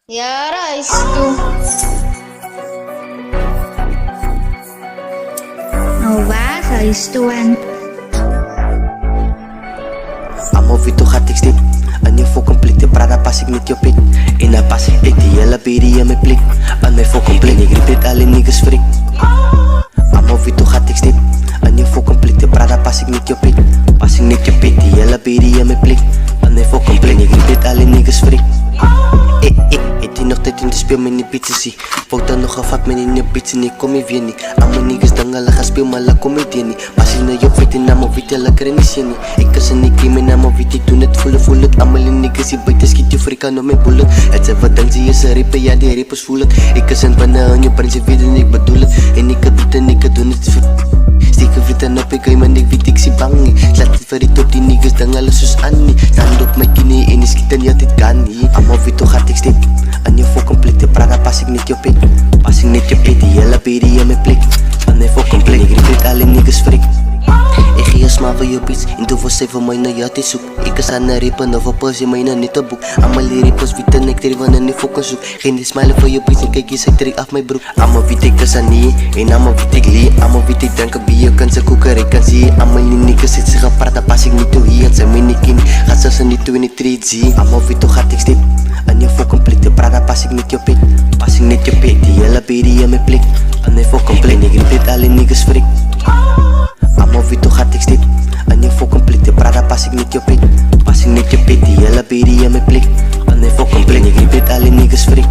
Yara is to Nova is to one. Amo vito hatik stip Annie faut complete Prada passig niet je pik In haar passie ik die hele baby aan mijn blik Aan mij voor complete Ik repeat alle niggas freak Amo vito hatik stip Annie faut complete Prada passig niet je pik Passig niet je pik Die hele baby aan mijn blik Aan mij voor complete Ik repeat alle niggas freak Het is nog tijd in de speel met die bitches zie Fout dan nog gevat met in je bitches nie Kom je weer nie Amo niggas dan alle gaan speel maar la kom je weer nie Pas je naar je weet en amo weet je lekker en is je nie Ik is een game en amo weet ik doen het voel het Allemaal in niggas die buiten schiet je frika no mijn bullet Het zijn wat dan zie je ze rippen ja die rippers voel het Ik is een banaan aan je prins je weet en ik bedoel het En ik het doet en ik het doen het Steken witten op ik man ik weet ik zie bang nie Laat het vir die top die niggas dan alles soos aan nie Stand op my knie en die skiet en ja dit kan nie Amo weet toch gaat ik stip En je voor complete Prada pas ik niet je pik Pas ik niet je pik Die hele baby aan mijn blik En je voor complete Ik repeat alle niggas freak Ik geef je smaak voor je beats En doe voor 7 my na ja te zoek Ik is aan een rippen of een pulse my na niet te boek Allemaal die rippers weten en ik drie en ik focus zoek Geen die smile voor je beats en kijk eens ik trek af mijn broek Allemaal weet ik is aan nie En allemaal weet ik lie Allemaal weet ik drank bier je kan ze koeken ik kan zie Allemaal die niggas zit zich Prada pas ik niet toe hier En zijn mij niet kin Gaat zelfs niet toe in die treat zie Allemaal weet toch gaat ik stip En je voor complete Prada pas ik niet je pik Pas ik niet je pik Die hele baby aan mijn blik En je voor complete Ik repeat alle niggas freak Amo weet toch gaat ik stip En je voor complete Prada pas ik niet je pik Pas ik niet je pik Die hele baby aan mijn blik En je voor complete Ik repeat alle niggas freak